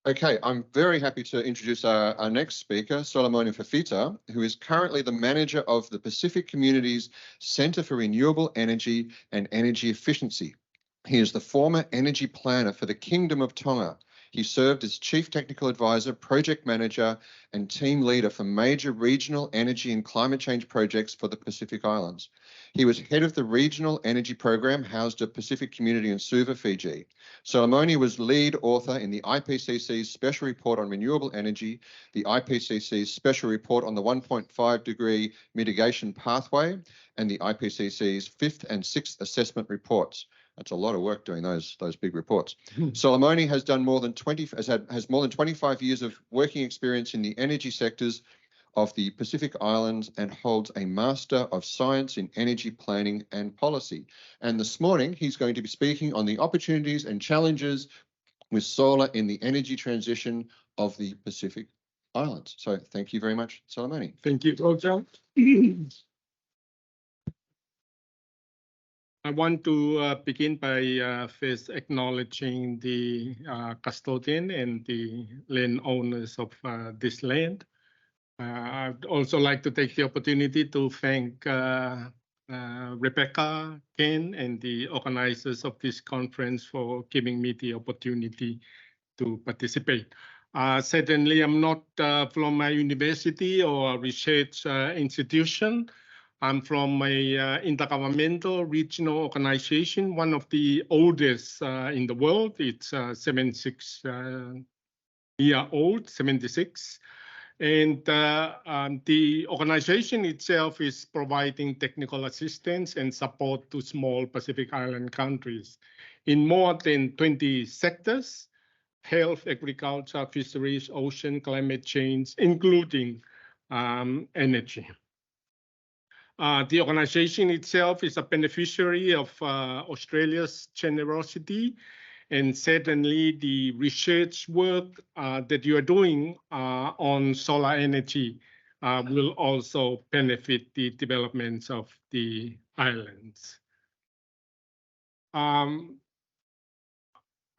Okay, I'm very happy to introduce our next speaker, Solomone Fifita, who is currently the manager of the Pacific Community's Centre for Renewable Energy and Energy Efficiency. He is the former energy planner for the Kingdom of Tonga. He served as Chief Technical Advisor, Project Manager, and Team Leader for major regional energy and climate change projects for the Pacific Islands. He was head of the Regional Energy Program housed at Pacific Community in Suva, Fiji. Solomone was lead author in the IPCC's Special Report on Renewable Energy, the IPCC's Special Report on the 1.5 degree mitigation pathway, and the IPCC's 5th and 6th assessment reports. That's a lot of work doing those big reports. Solomone has done more than 25 years of working experience in the energy sectors of the Pacific Islands and holds a Master of Science in Energy Planning and Policy. And this morning, he's going to be speaking on the opportunities and challenges with solar in the energy transition of the Pacific Islands. So thank you very much, Solomone. Thank you, Roger. I want to begin by first acknowledging the custodian and the landowners of this land. I'd also like to take the opportunity to thank Rebecca, Ken, and the organizers of this conference for giving me the opportunity to participate. Certainly, I'm not from a university or a research institution. I'm from a intergovernmental regional organization, one of the oldest in the world. It's 76. And the organization itself is providing technical assistance and support to small Pacific Island countries in more than 20 sectors: health, agriculture, fisheries, ocean, climate change, including energy. The organization itself is a beneficiary of Australia's generosity, and certainly the research work that you are doing on solar energy will also benefit the developments of the islands. I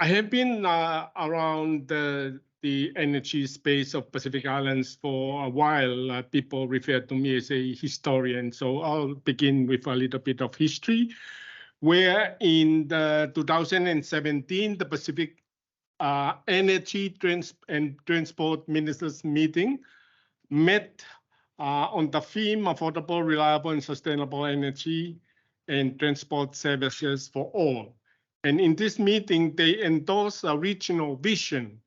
have been around the energy space of Pacific Islands for a while. People refer to me as a historian, so I'll begin with a little bit of history, where in the 2017, the Pacific Energy and Transport Ministers meeting met on the theme affordable, reliable, and sustainable energy and transport services for all. And in this meeting, they endorsed a regional vision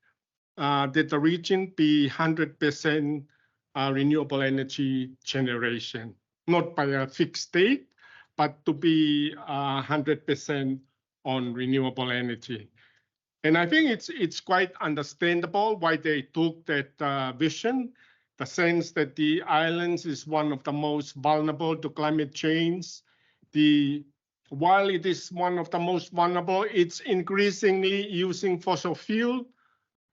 that the region be 100% renewable energy generation, not by a fixed date, but to be 100% on renewable energy. And I think it's quite understandable why they took that vision, the sense that the islands is one of the most vulnerable to climate change. While it is one of the most vulnerable, it's increasingly using fossil fuel,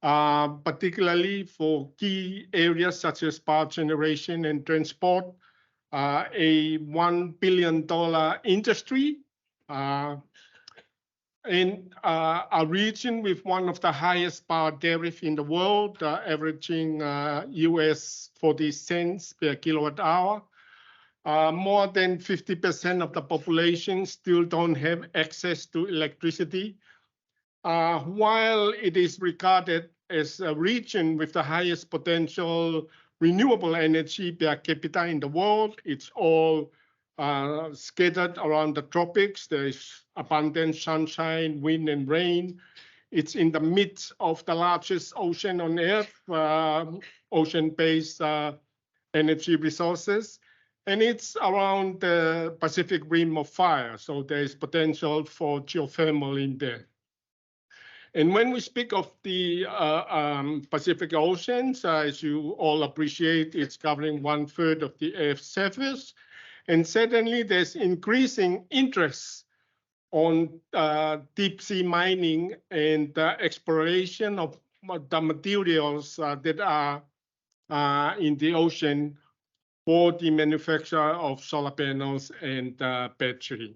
particularly for key areas such as power generation and transport, a $1 billion industry, in a region with one of the highest power tariffs in the world, averaging US 40 cents per kilowatt hour. More than 50% of the population still don't have access to electricity. While it is regarded as a region with the highest potential renewable energy per capita in the world, it's all scattered around the tropics. There is abundant sunshine, wind, and rain. It's in the midst of the largest ocean on Earth, ocean-based energy resources. And it's around the Pacific Rim of Fire, so there is potential for geothermal in there. And when we speak of the Pacific Oceans, as you all appreciate, it's covering 1/3 of the Earth's surface. And certainly there's increasing interest on deep sea mining and exploration of the materials that are in the ocean for the manufacture of solar panels and battery.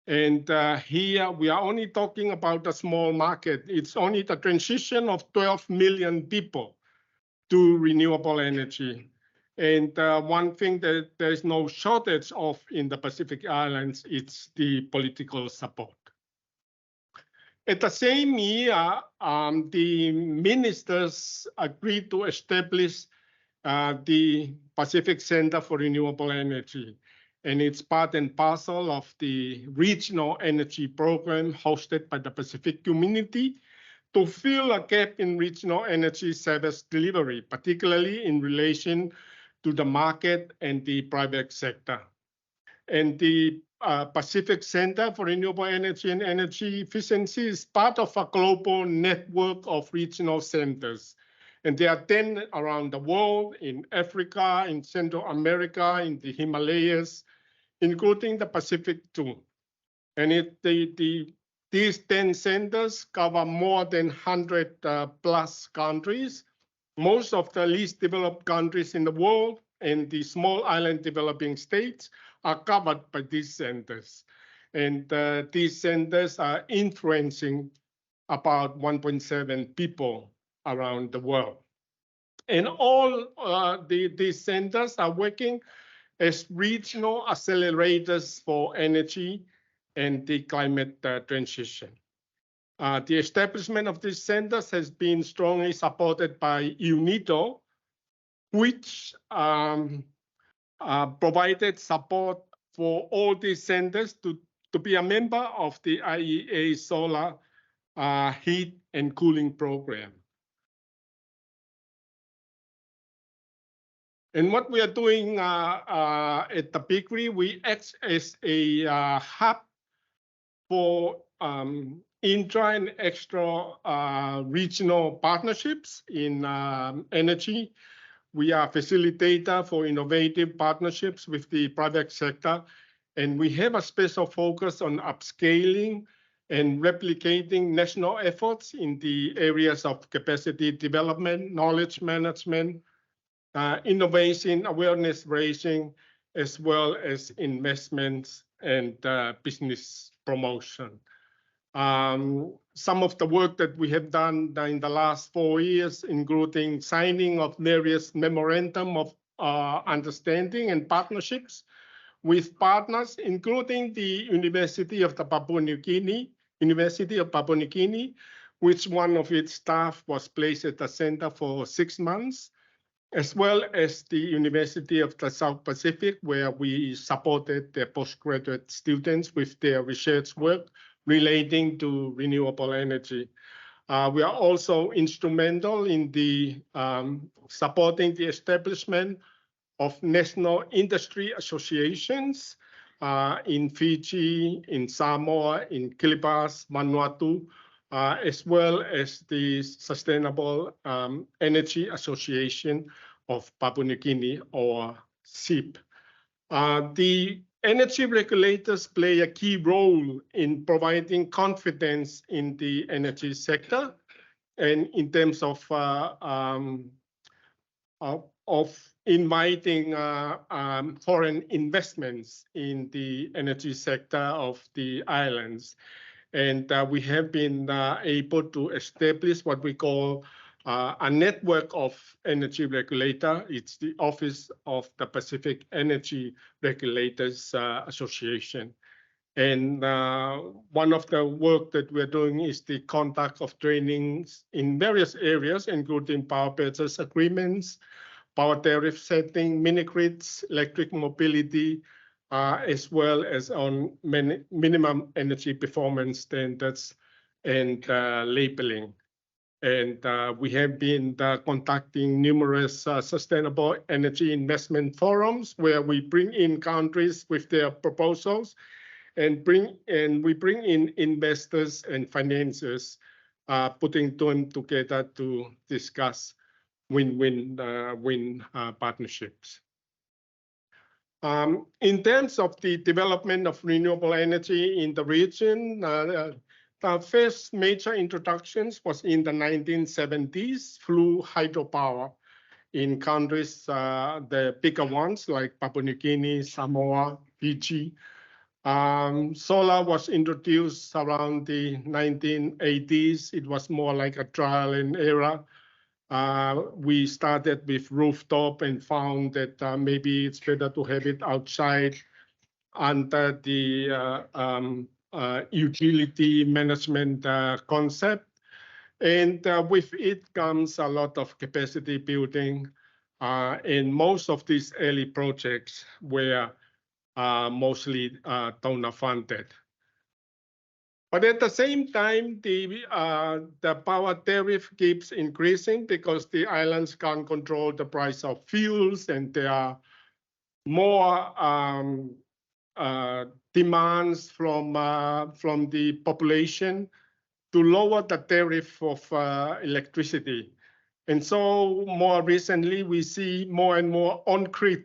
And here we are only talking about a small market. It's only the transition of 12 million people to renewable energy. And one thing that there is no shortage of in the Pacific Islands, it's the political support. At the same year, the ministers agreed to establish the Pacific Center for Renewable Energy. And it's part and parcel of the regional energy program hosted by the Pacific community to fill a gap in regional energy service delivery, particularly in relation to the market and the private sector. And the Pacific Center for Renewable Energy and Energy Efficiency is part of a global network of regional centers. And there are 10 around the world, in Africa, in Central America, in the Himalayas, including the Pacific too. And these 10 centers cover more than 100 plus countries, most of the least developed countries in the world, and the small island developing states are covered by these centers. And these centers are influencing about 1.7 people around the world. And all these centers are working as regional accelerators for energy and the climate transition. The establishment of these centers has been strongly supported by UNIDO, which provided support for all these centers to be a member of the IEA Solar Heat and Cooling Program. And what we are doing at the Bakery, we act as a hub for intra and extra regional partnerships in energy. We are a facilitator for innovative partnerships with the private sector, and we have a special focus on upscaling and replicating national efforts in the areas of capacity development, knowledge management, innovation, awareness raising, as well as investments and business promotion. Some of the work that we have done in the last 4 years, including signing of various memorandum of understanding and partnerships with partners, including the University of Papua New Guinea, which one of its staff was placed at the center for 6 months, as well as the University of the South Pacific, where we supported their postgraduate students with their research work relating to renewable energy. We are also instrumental in the supporting the establishment of national industry associations in Fiji, in Samoa, in Kiribati, Vanuatu, as well as the Sustainable Energy Association of Papua New Guinea, or SIP. The energy regulators play a key role in providing confidence in the energy sector, and in terms of inviting foreign investments in the energy sector of the islands. And we have been able to establish what we call a network of energy regulator. It's the Office of the Pacific Energy Regulators Association. And one of the work that we're doing is the conduct of trainings in various areas, including power purchase agreements, power tariff setting, mini-grids, electric mobility, as well as on minimum energy performance standards and labeling. And we have been conducting numerous sustainable energy investment forums where we bring in countries with their proposals and we bring in investors and financiers, putting them together to discuss win-win partnerships. In terms of the development of renewable energy in the region, the first major introductions was in the 1970s through hydropower in countries, the bigger ones like Papua New Guinea, Samoa, Fiji. Solar was introduced around the 1980s. It was more like a trial and error. We started with rooftop and found that maybe it's better to have it outside under the utility management concept. And with it comes a lot of capacity building. And most of these early projects were mostly donor funded. But at the same time, the power tariff keeps increasing because the islands can't control the price of fuels, and there are more demands from the population to lower the tariff of electricity. And so more recently, we see more and more on-grid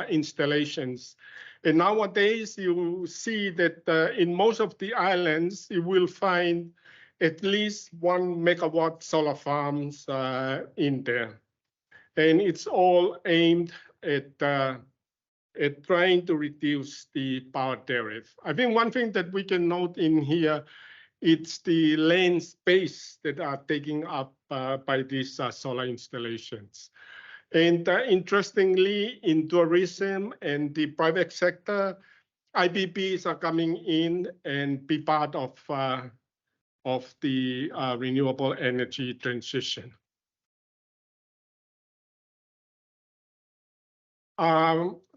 installations. And nowadays, you see that in most of the islands, you will find at least 1 megawatt solar farms in there. And it's all aimed at trying to reduce the power tariff. I think one thing that we can note in here, it's the land space that are taken up by these solar installations. And interestingly, in tourism and the private sector, IPPs are coming in and be part of the renewable energy transition.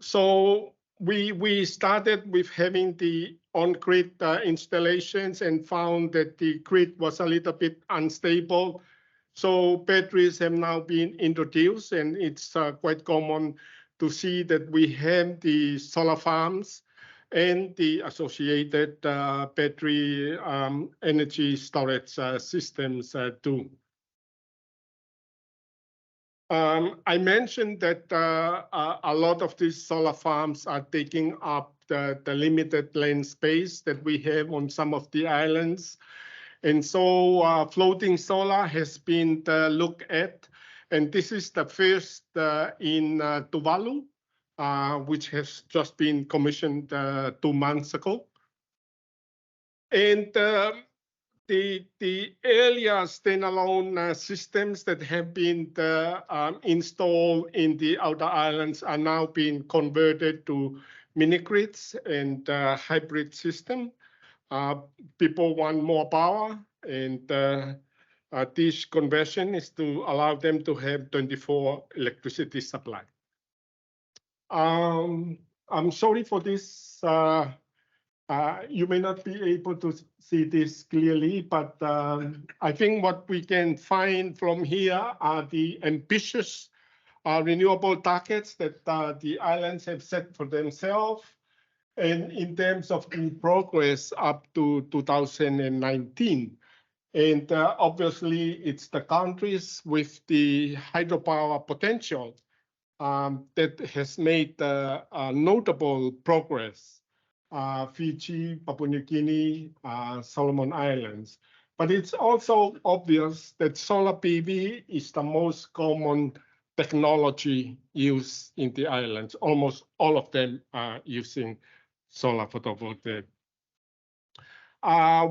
So we started with having the on-grid installations and found that the grid was a little bit unstable. So batteries have now been introduced, and it's quite common to see that we have the solar farms and the associated battery energy storage systems too. I mentioned that a lot of these solar farms are taking up the limited land space that we have on some of the islands. And so floating solar has been looked at. And this is the first in Tuvalu, which has just been commissioned 2 months ago. And the earlier standalone systems that have been installed in the outer islands are now being converted to mini grids and hybrid system. People want more power, and this conversion is to allow them to have 24 electricity supply. I'm sorry for this. You may not be able to see this clearly, but I think what we can find from here are the ambitious renewable targets that the islands have set for themselves. And in terms of the progress up to 2019. And obviously, it's the countries with the hydropower potential that has made notable progress. Fiji, Papua New Guinea, Solomon Islands. But it's also obvious that solar PV is the most common technology used in the islands. Almost all of them are using solar photovoltaic.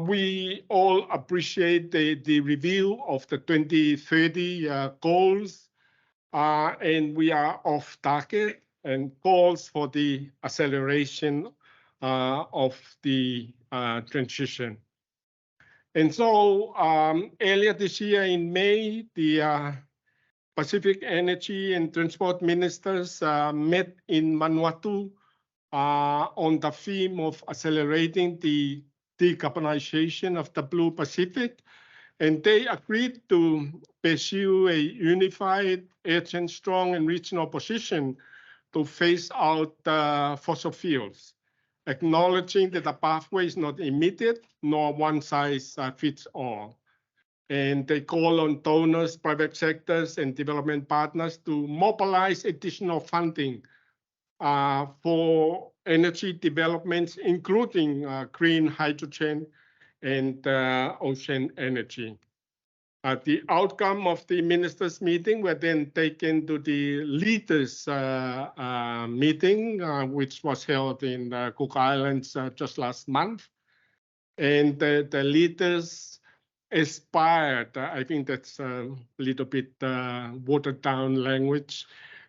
We all appreciate the review of the 2030 goals, and we are off target and calls for the acceleration of the transition. And so earlier this year in May, the Pacific Energy and Transport Ministers met in Vanuatu on the theme of accelerating the decarbonization of the Blue Pacific. And they agreed to pursue a unified, urgent, strong, and regional position to phase out fossil fuels, acknowledging that the pathway is not immediate, nor one size fits all. And they call on donors, private sectors, and development partners to mobilize additional funding for energy developments, including green hydrogen and ocean energy. The outcome of the ministers' meeting were then taken to the leaders' meeting, which was held in Cook Islands just last month. And the leaders aspired, I think that's a little bit watered down language,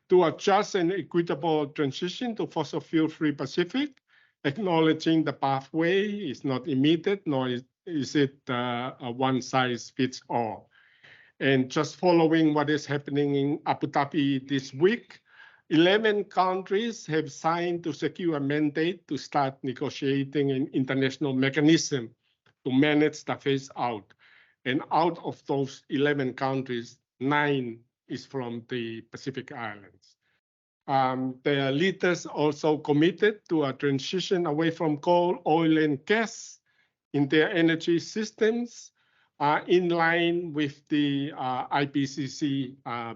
to a just and equitable transition to fossil fuel-free Pacific, acknowledging the pathway is not immediate, nor is it a one-size-fits-all. And just following what is happening in Abu Dhabi this week, 11 countries have signed to secure a mandate to start negotiating an international mechanism to manage the phase out. And out of those 11 countries, 9 is from the Pacific Islands. The leaders also committed to a transition away from coal, oil, and gas in their energy systems in line with the IPCC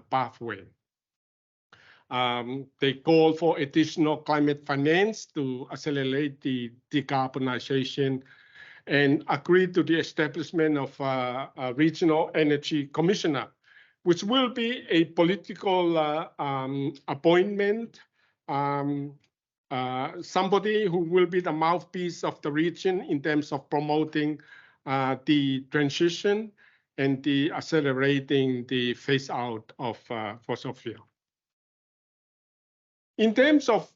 pathway. They call for additional climate finance to accelerate the decarbonization and agreed to the establishment of a regional energy commissioner, which will be a political appointment, somebody who will be the mouthpiece of the region in terms of promoting the transition and the accelerating the phase out of fossil fuel. In terms of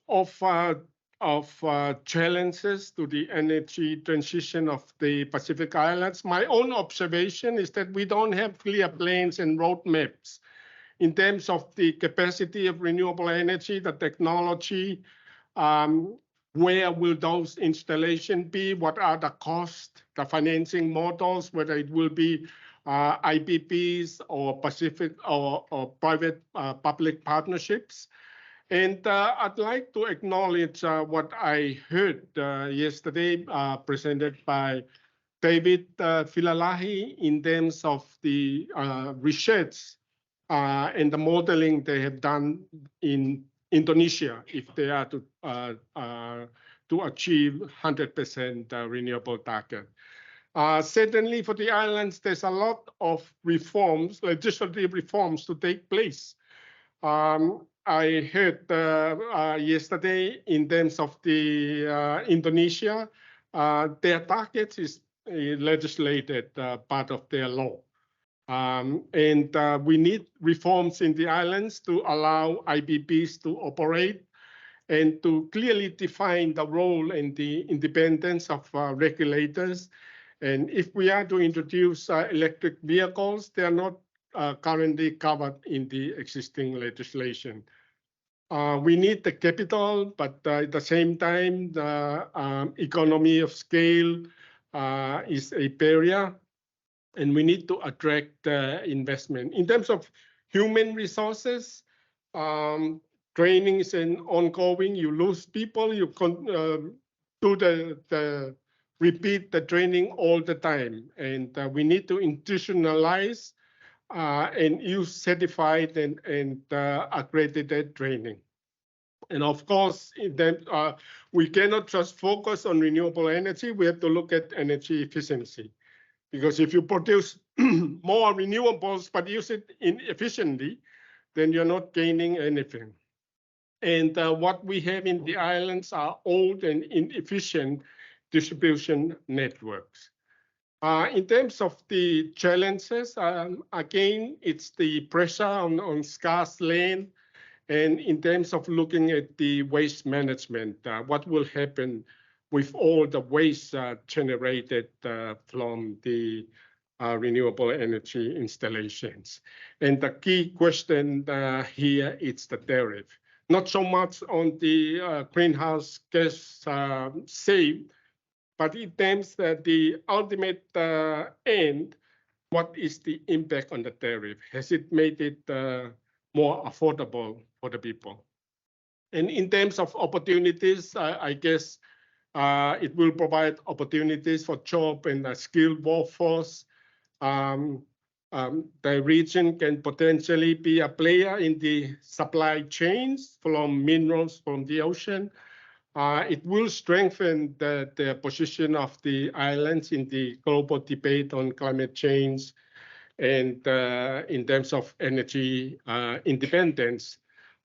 challenges to the energy transition of the Pacific Islands, my own observation is that we don't have clear plans and roadmaps in terms of the capacity of renewable energy, the technology, where will those installations be, what are the costs, the financing models, whether it will be IPPs or Pacific or private public partnerships. And I'd like to acknowledge what I heard yesterday presented by David Filalahi in terms of the research and the modeling they have done in Indonesia if they are to achieve 100% renewable target. Certainly for the islands, there's a lot of reforms, legislative reforms to take place. I heard yesterday in terms of the Indonesia, their target is a legislated part of their law. And we need reforms in the islands to allow IPPs to operate and to clearly define the role and the independence of regulators. And if we are to introduce electric vehicles, they are not currently covered in the existing legislation. We need the capital, but at the same time, the economy of scale is a barrier, and we need to attract investment. In terms of human resources, training is an ongoing. You lose people, you repeat the training all the time, and we need to institutionalize and use certified and accredited training. And of course, we cannot just focus on renewable energy. We have to look at energy efficiency. Because if you produce more renewables but use it inefficiently, then you're not gaining anything. And what we have in the islands are old and inefficient distribution networks. In terms of the challenges, again, it's the pressure on scarce land. And in terms of looking at the waste management, what will happen with all the waste generated from the renewable energy installations. And the key question here is the tariff. Not so much on the greenhouse gas saved, but in terms that the ultimate end, what is the impact on the tariff? Has it made it more affordable for the people? And in terms of opportunities, I guess it will provide opportunities for job and a skilled workforce. The region can potentially be a player in the supply chains from minerals from the ocean. It will strengthen the position of the islands in the global debate on climate change. and in terms of energy independence,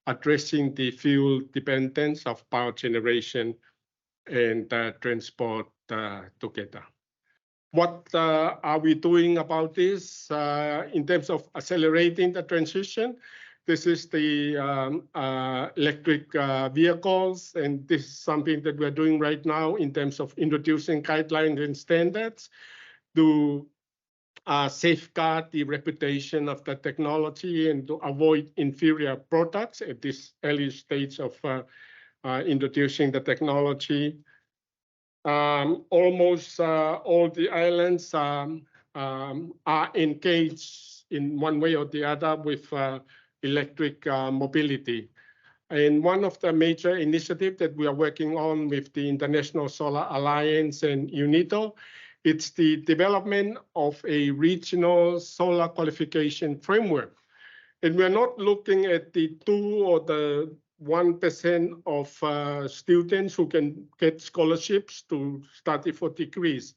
addressing the fuel dependence of power generation and transport together. What are we doing about this in terms of accelerating the transition? This is the electric vehicles, and this is something that we're doing right now in terms of introducing guidelines and standards to safeguard the reputation of the technology and to avoid inferior products at this early stage of introducing the technology. Almost all the islands are engaged in one way or the other with electric mobility. And one of the major initiatives that we are working on with the International Solar Alliance and UNITO, it's the development of a regional solar qualification framework. And we're not looking at the 2 or the 1% of students who can get scholarships to study for degrees.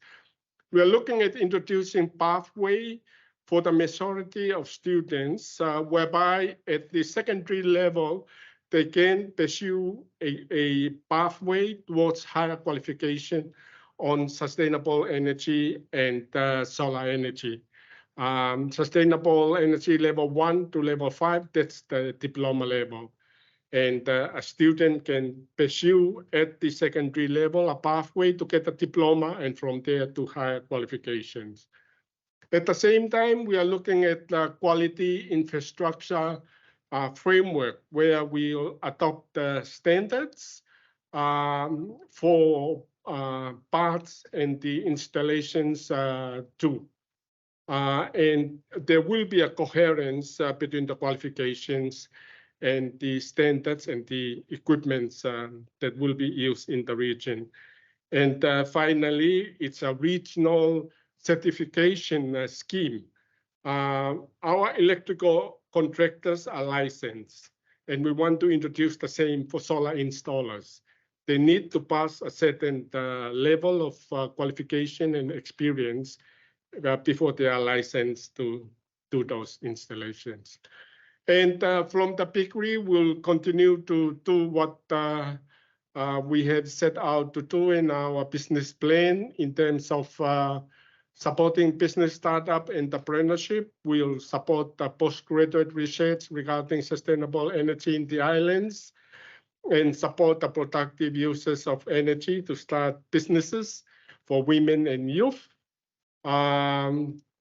We are looking at introducing pathway for the majority of students, whereby at the secondary level, they can pursue a pathway towards higher qualification on sustainable energy and solar energy. Sustainable energy level 1 to level 5, that's the diploma level. And a student can pursue at the secondary level a pathway to get a diploma and from there to higher qualifications. At the same time, we are looking at the quality infrastructure framework where we will adopt the standards for parts and the installations too. And there will be a coherence between the qualifications and the standards and the equipments that will be used in the region. And finally, it's a regional certification scheme. Our electrical contractors are licensed, and we want to introduce the same for solar installers. They need to pass a certain level of qualification and experience before they are licensed to do those installations. And from the PICRI, we'll continue to do what we had set out to do in our business plan in terms of supporting business startup entrepreneurship. We'll support the postgraduate research regarding sustainable energy in the islands and support the productive uses of energy to start businesses for women and youth.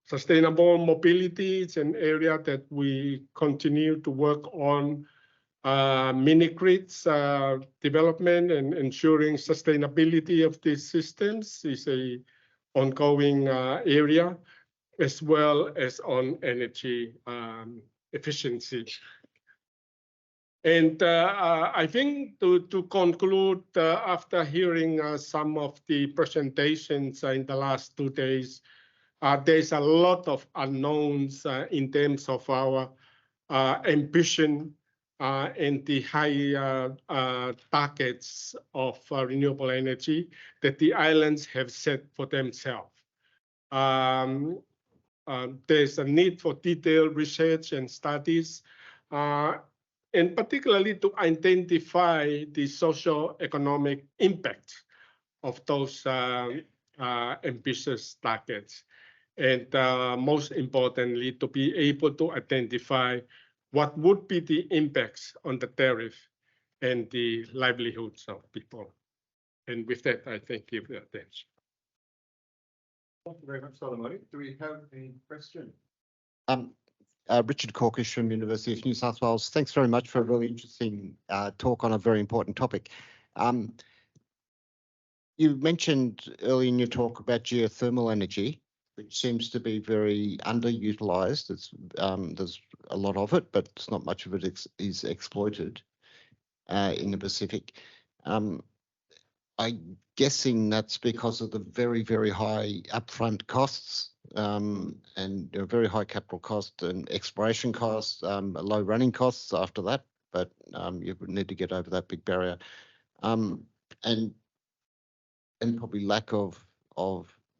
Sustainable mobility is an area that we continue to work on. Mini-grids development and ensuring sustainability of these systems is an ongoing area, as well as on energy efficiency. And I think to conclude, after hearing some of the presentations in the last 2 days, there's a lot of unknowns in terms of our ambition and the high targets of renewable energy that the islands have set for themselves. There's a need for detailed research and studies, and particularly to identify the socio-economic impact of those ambitious targets. And most importantly, to be able to identify what would be the impacts on the tariff and the livelihoods of people. And with that, I thank you for your attention. Thank you very much, Solomone. Do we have any questions? Richard Corkish from University of New South Wales. Thanks very much for a really interesting talk on a very important topic. You mentioned earlier in your talk about geothermal energy, which seems to be very underutilized. There's a lot of it, but not much of it is exploited in the Pacific. I'm guessing that's because of the very, very high upfront costs and very high capital cost and exploration costs, low running costs after that, but you would need to get over that big barrier. And probably lack of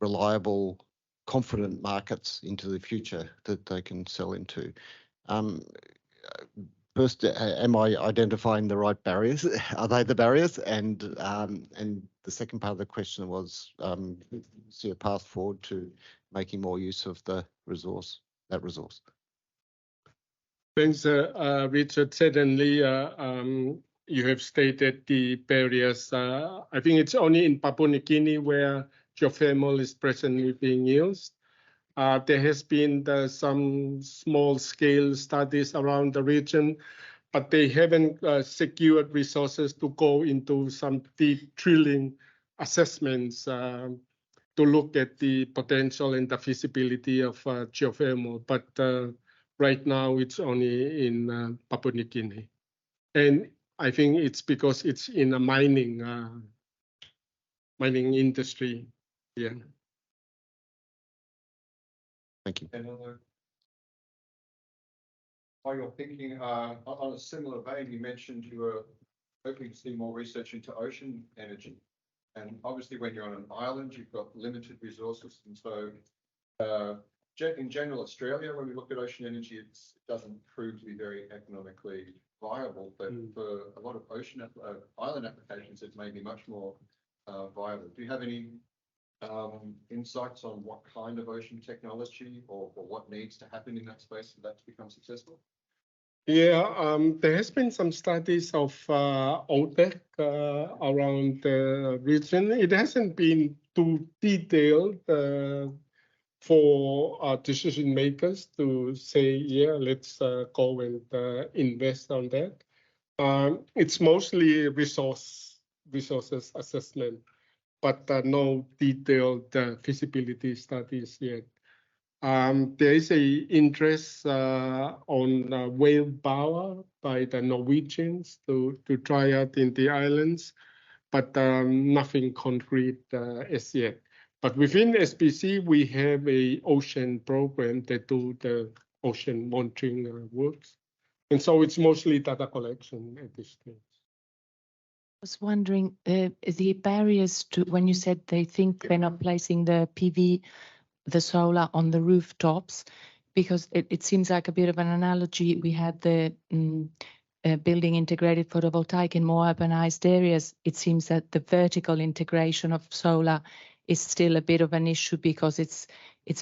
reliable confident markets into the future that they can sell into. First, am I identifying the right barriers? Are they the barriers? And the second part of the question was, see a path forward to making more use of the resource, that resource. Thanks, Richard. Certainly, you have stated the barriers. I think it's only in Papua New Guinea where geothermal is presently being used. There has been some small-scale studies around the region, but they haven't secured resources to go into some deep drilling assessments to look at the potential and the feasibility of geothermal. But right now, it's only in Papua New Guinea. And I think it's because it's in a mining industry. Yeah. Thank you. While you're thinking on a similar vein, you mentioned you were hoping to see more research into ocean energy. And obviously, when you're on an island, you've got limited resources. And so in general, Australia, when we look at ocean energy, it doesn't prove to be very economically viable. But for a lot of island applications, it may be much more viable. Do you have any insights on what kind of ocean technology or what needs to happen in that space for that to become successful? Yeah, there has been some studies of OPEC around the region. It hasn't been too detailed for decision makers to say, yeah, let's go and invest on that. It's mostly resources assessment, but no detailed feasibility studies yet. There is an interest on whale power by the Norwegians to try out in the islands, but nothing concrete as yet. But within SPC, we have an ocean program that do the ocean monitoring works. And so it's mostly data collection at this stage. I was wondering the barriers to when you said they think they're not placing the PV, the solar on the rooftops, because it seems like a bit of an analogy. We had the building integrated photovoltaic in more urbanized areas. It seems that the vertical integration of solar is still a bit of an issue because it's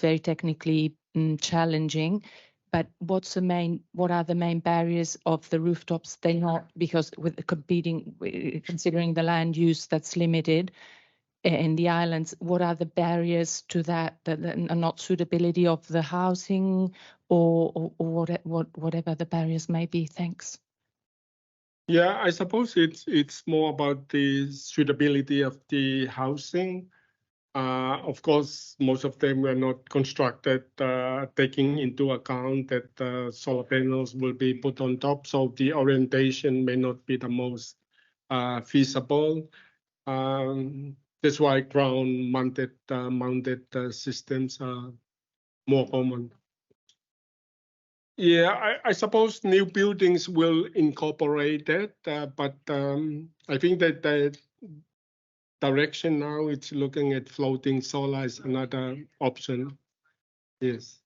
very technically challenging. But what are the main barriers of the rooftops? They're not, because with considering the land use that's limited in the islands, what are the barriers to that? The not suitability of the housing or whatever the barriers may be? Thanks. Yeah, I suppose it's more about the suitability of the housing. Of course, most of them were not constructed taking into account that solar panels will be put on top, so the orientation may not be the most feasible. That's why ground-mounted systems are more common. Yeah, I suppose new buildings will incorporate that, but I think that the direction now it's looking at floating solar as another option. Yes.